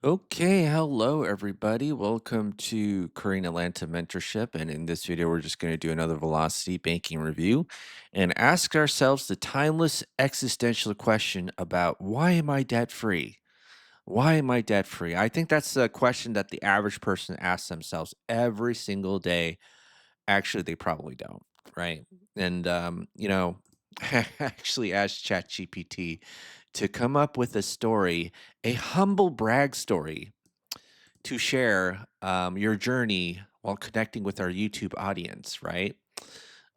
Okay, hello everybody. Welcome to Korean Atlanta Mentorship. And in this video, we're just going to do another velocity banking review and ask ourselves the timeless existential question about why am I debt free? Why am I debt free? I think that's a question that the average person asks themselves every single day. Actually, they probably don't, right? And I actually asked ChatGPT to come up with a story, a humble brag story to share your journey while connecting with our YouTube audience, right?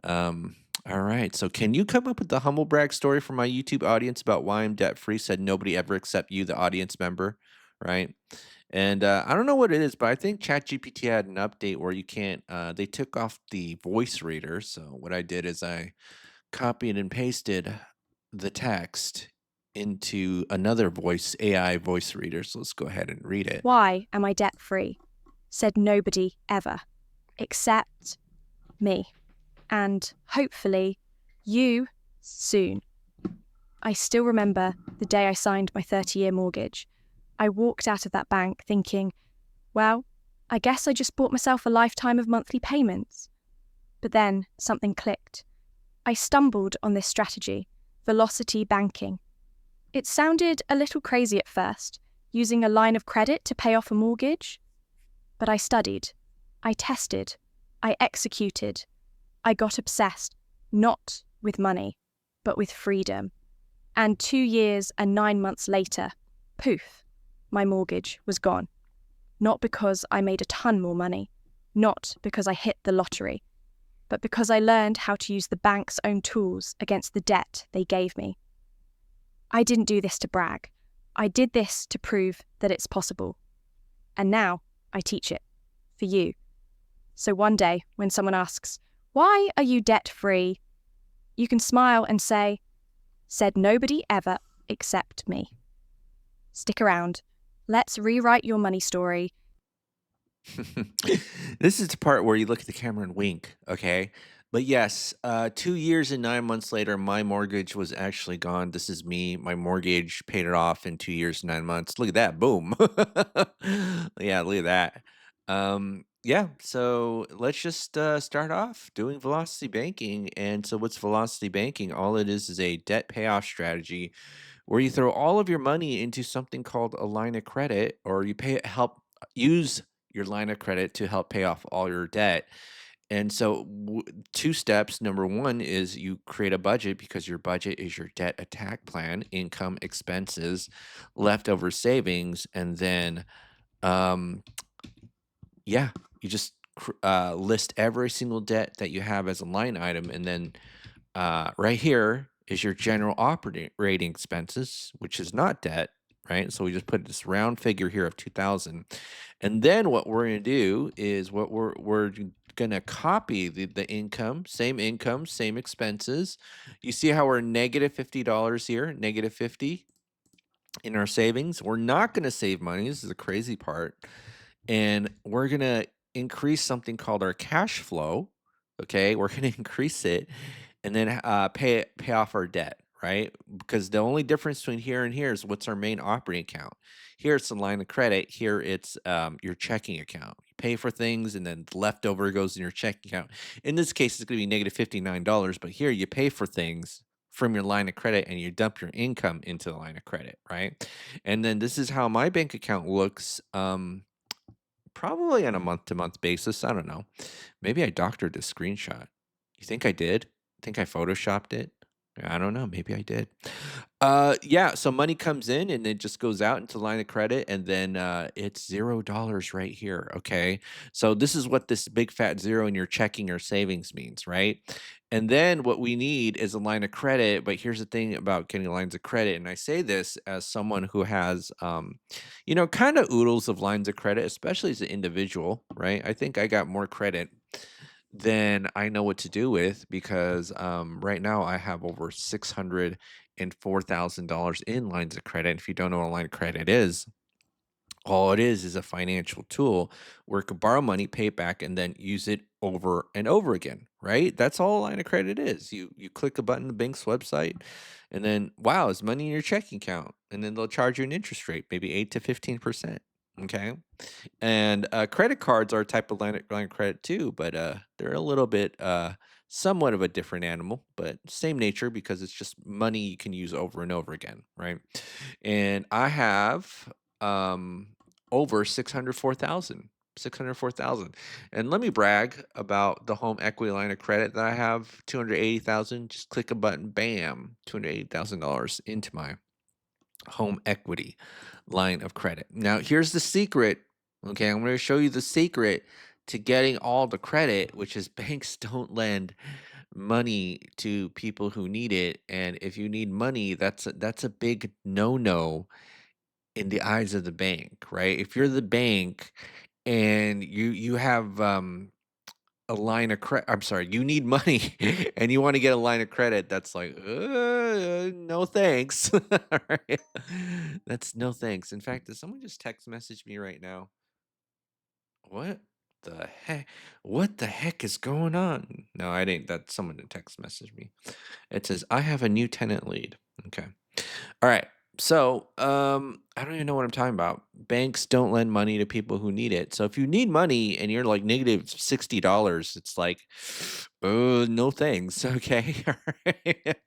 All right. So, can you come up with the humble brag story for my YouTube audience about why I'm debt free? Said nobody ever except you, the audience member, right? And I don't know what it is, but I think ChatGPT had an update where you can't. They took off the voice reader. So what I did is I copied and pasted the text into another voice AI voice reader. So let's go ahead and read it. Why am I debt free? Said nobody ever, except me. And hopefully, you soon. I still remember the day I signed my 30-year mortgage. I walked out of that bank thinking, well, I guess I just bought myself a lifetime of monthly payments. But then something clicked. I stumbled on this strategy, velocity banking. It sounded a little crazy at first, using a line of credit to pay off a mortgage. But I studied, I tested, I executed, I got obsessed, not with money, but with freedom. And 2 years and 9 months later, poof, my mortgage was gone. Not because I made a ton more money, not because I hit the lottery, but because I learned how to use the bank's own tools against the debt they gave me. I didn't do this to brag. I did this to prove that it's possible. And now I teach it for you. So one day, when someone asks, why are you debt free? You can smile and say, said nobody ever except me. Stick around. Let's rewrite your money story. This is the part where you look at the camera and wink, okay? But yes, 2 years and 9 months later, my mortgage was actually gone. This is me. My mortgage paid it off in 2 years, 9 months. Look at that. Boom. Yeah, look at that. Yeah, so let's just start off doing velocity banking. And so, what's velocity banking? All it is a debt payoff strategy where you throw all of your money into something called a line of credit, or you pay help use your line of credit to help pay off all your debt. And so, two steps. Number one is you create a budget because your budget is your debt attack plan, income, expenses, leftover savings, and then, um, yeah, you just list every single debt that you have as a line item, and then right here is your general operating expenses, which is not debt, right? So we just put this round figure here of 2000. And then what we're going to do is we're going to copy the income, same expenses. You see how we're negative $50 here, negative 50 in our savings. We're not going to save money. This is the crazy part. And we're going to increase something called our cash flow. Okay, we're going to increase it and then pay off our debt, right? Because the only difference between here and here is what's our main operating account. Here it's a line of credit. Here it's your checking account. You pay for things, and then the leftover goes in your checking account. In this case, it's going to be negative $59. But here you pay for things from your line of credit, and you dump your income into the line of credit, right? And then this is how my bank account looks. Probably on a month to month basis. I don't know. Maybe I doctored this screenshot. You think I did? Think I photoshopped it? I don't know. Maybe I did. Yeah. So money comes in and it just goes out into line of credit, and then it's $0 right here. Okay. So this is what this big fat zero in your checking or savings means, right? And then what we need is a line of credit. But here's the thing about getting lines of credit, and I say this as someone who has, kind of oodles of lines of credit, especially as an individual, right? I think I got more credit than I know what to do with because right now I have over $604,000 in lines of credit. If you don't know what a line of credit is, all it is a financial tool where you can borrow money, pay it back, and then use it over and over again. Right? That's all a line of credit is. You click a button on the bank's website, and then wow, it's money in your checking account, and then they'll charge you an interest rate, maybe 8 to 15%. Okay. And credit cards are a type of line of credit too, but they're a little bit somewhat of a different animal, but same nature because it's just money you can use over and over again, right? And I have over 604,000. 604,000. And let me brag about the home equity line of credit that I have, 280,000. Just click a button, bam, $280,000 into my home equity line of credit. Now, here's the secret. Okay, I'm going to show you the secret to getting all the credit, which is banks don't lend money to people who need it. And if you need money, that's a big no-no in the eyes of the bank, right? If you're the bank and you have a line of credit, I'm sorry, you need money and you want to get a line of credit, that's like, no thanks. Right? That's no thanks. In fact, did someone just text message me right now? What the heck? What the heck is going on? No, I didn't. That someone did text message me. It says, I have a new tenant lead. Okay. All right. So, I don't even know what I'm talking about. Banks don't lend money to people who need it. So if you need money and you're like negative $60, it's like, no thanks. Okay. All right.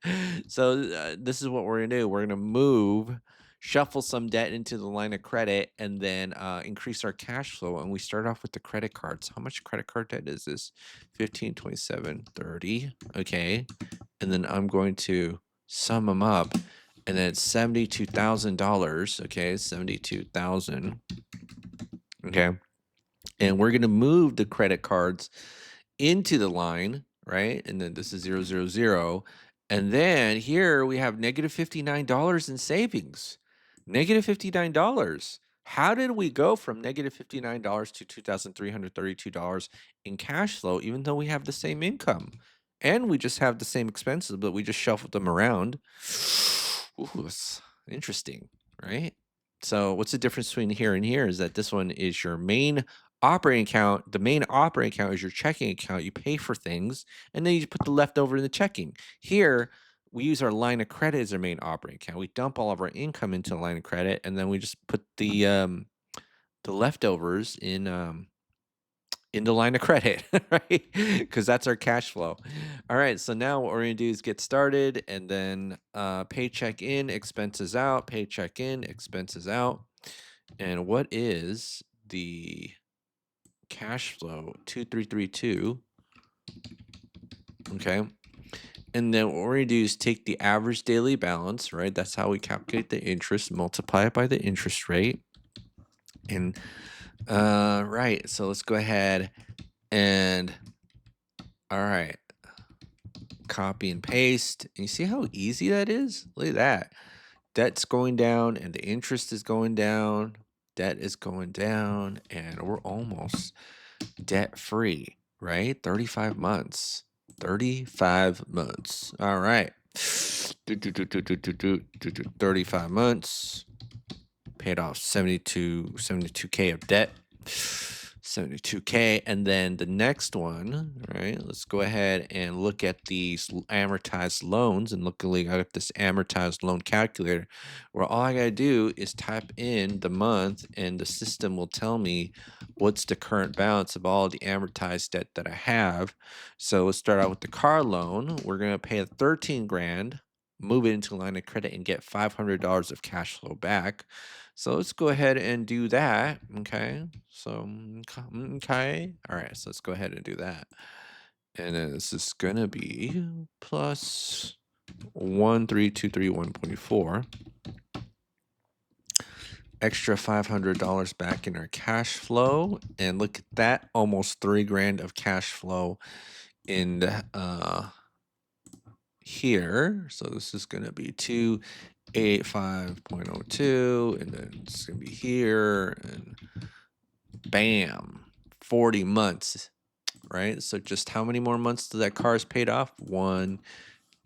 So this is what we're gonna do. We're gonna shuffle some debt into the line of credit, and then increase our cash flow. And we start off with the credit cards. How much credit card debt is this? 15, 27, 30. Okay. And then I'm going to sum them up, and then it's $72,000. Okay, 72,000. Okay, and we're gonna move the credit cards into the line, right? And then this is 000, and then here we have negative $59 in savings. Negative $59. How did we go from negative $59 to $2,332 in cash flow, even though we have the same income? And we just have the same expenses, but we just shuffled them around. Ooh, it's interesting, right? So, what's the difference between here and here is that this one is your main operating account. The main operating account is your checking account. You pay for things, and then you put the leftover in the checking. Here, we use our line of credit as our main operating account. We dump all of our income into the line of credit, and then we just put the leftovers in the line of credit, right? Because that's our cash flow. All right, so now what we're gonna do is get started, and then paycheck in, expenses out, paycheck in, expenses out. And what is the cash flow? 2332. Okay. And then what we're gonna do is take the average daily balance, right? That's how we calculate the interest, multiply it by the interest rate. And right, so let's go ahead and all right, copy and paste. And you see how easy that is? Look at that. Debt's going down and the interest is going down. Debt is going down, and we're almost debt free, right? 35 months. 35 months. All right. 35 months. Paid off 72K of debt. 72K. And then the next one, right? Let's go ahead and look at these amortized loans. And luckily, I got this amortized loan calculator where all I got to do is type in the month, and the system will tell me what's the current balance of all the amortized debt that I have. So let's start out with the car loan. We're going to pay 13 grand, move it into a line of credit, and get $500 of cash flow back. So let's go ahead and do that. Okay. So, okay. All right. So let's go ahead and do that. And then this is going to be plus 13231.4. Extra $500 back in our cash flow. And look at that. Almost 3 grand of cash flow in here. So this is going to be 285.02, and then it's going to be here, and bam, 40 months, right? So just how many more months till that car is paid off? 1,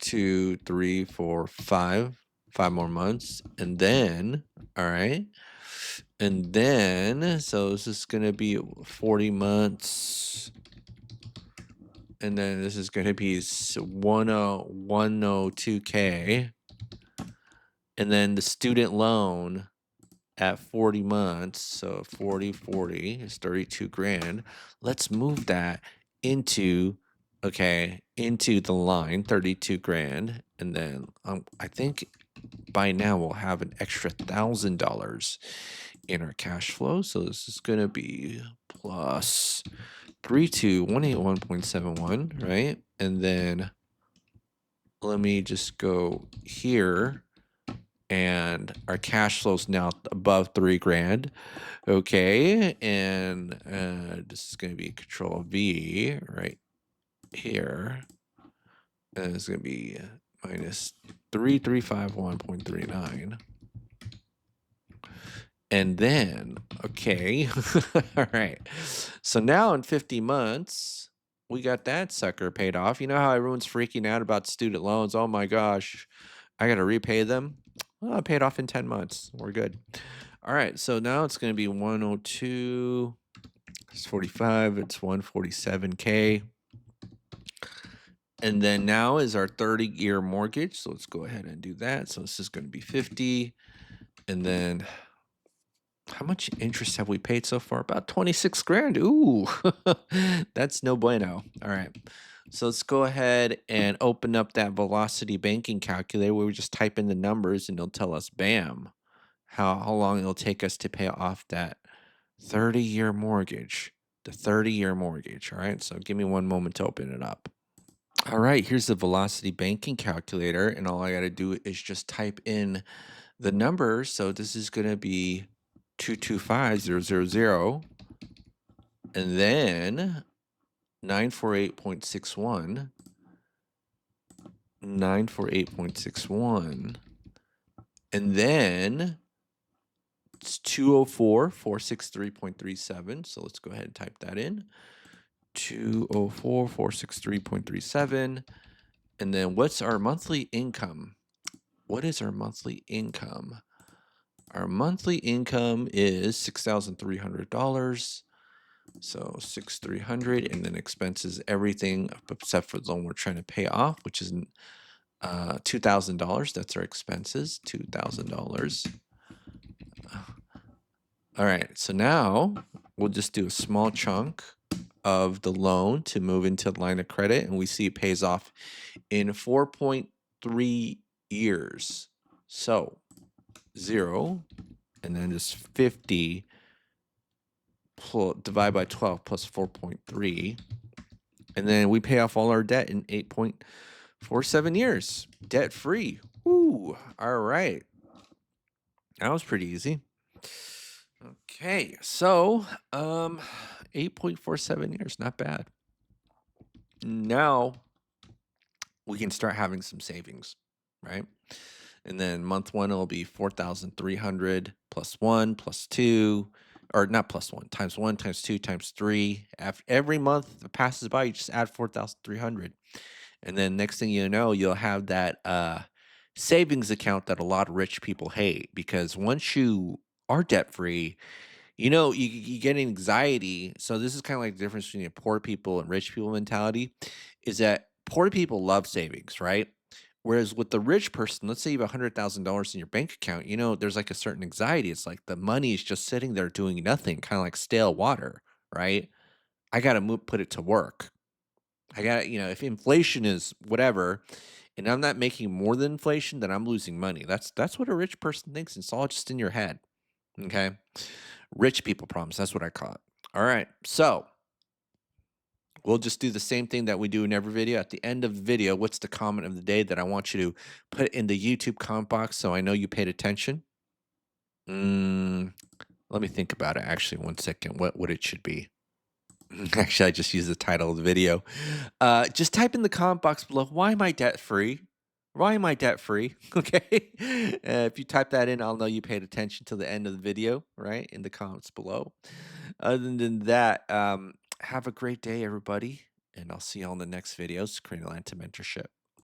2, 3, 4, 5. 5 more months. And then, all right. And then, so this is going to be 40 months. And then this is going to be 102K. And then the student loan at 40 months, so 40 is 32 grand. Let's move that into, okay, into the line, 32 grand. And then I think by now we'll have an extra $1,000 in our cash flow. So this is going to be plus 32181.71, right? And then let me just go here, and our cash flow's now above 3 grand. Okay, and this is going to be Control V right here, and it's going to be minus 3351.39. And then, okay, all right. So now in 50 months, we got that sucker paid off. You know how everyone's freaking out about student loans? Oh my gosh, I got to repay them. Well, I paid off in 10 months. We're good. All right, so now it's going to be 102. It's 45. It's 147K. And then now is our 30-year mortgage. So let's go ahead and do that. So this is going to be 50. And then how much interest have we paid so far? About 26 grand. Ooh, that's no bueno. All right. So let's go ahead and open up that Velocity banking calculator where we just type in the numbers and it'll tell us, bam, how long it'll take us to pay off that 30-year mortgage. The 30-year mortgage. All right. So give me one moment to open it up. All right. Here's the Velocity banking calculator. And all I got to do is just type in the numbers. So this is going to be 225000, and then 948.61, 948.61, and then it's 204,463.37. So let's go ahead and type that in. 204,463.37. And then what's our monthly income? What is our monthly income? Our monthly income is $6,300. So 6,300, and then expenses, everything except for the loan we're trying to pay off, which is $2,000. That's our expenses, $2,000. All right, so now we'll just do a small chunk of the loan to move into the line of credit, and we see it pays off in 4.3 years. So 0, and then just 50 divide by 12 plus 4.3. And then we pay off all our debt in 8.47 years. Debt free. Woo. All right. That was pretty easy. Okay. So 8.47 years. Not bad. Now we can start having some savings, right? And then month one will be 4,300 plus 1 plus 2, or not plus 1 times 2 times 3. After every month that passes by, you just add 4,300. And then next thing you know, you'll have that savings account that a lot of rich people hate, because once you are debt free, you get anxiety. So this is kind of like the difference between a poor people and rich people mentality, is that poor people love savings, right? Whereas with the rich person, let's say you have $100,000 in your bank account, there's like a certain anxiety. It's like the money is just sitting there doing nothing, kind of like stale water, right? I got to put it to work. I got to, if inflation is whatever, and I'm not making more than inflation, then I'm losing money. That's what a rich person thinks. It's all just in your head. Okay. Rich people problems. That's what I call it. All right. So we'll just do the same thing that we do in every video. At the end of the video, what's the comment of the day that I want you to put in the YouTube comment box so I know you paid attention? Let me think about it. Actually, one second. What it should be? Actually, I just used the title of the video. Just type in the comment box below. Why am I debt free? Why am I debt free? Okay. If you type that in, I'll know you paid attention to the end of the video, right? In the comments below. Other than that, have a great day, everybody. And I'll see you on the next videos. Cranial Mentorship.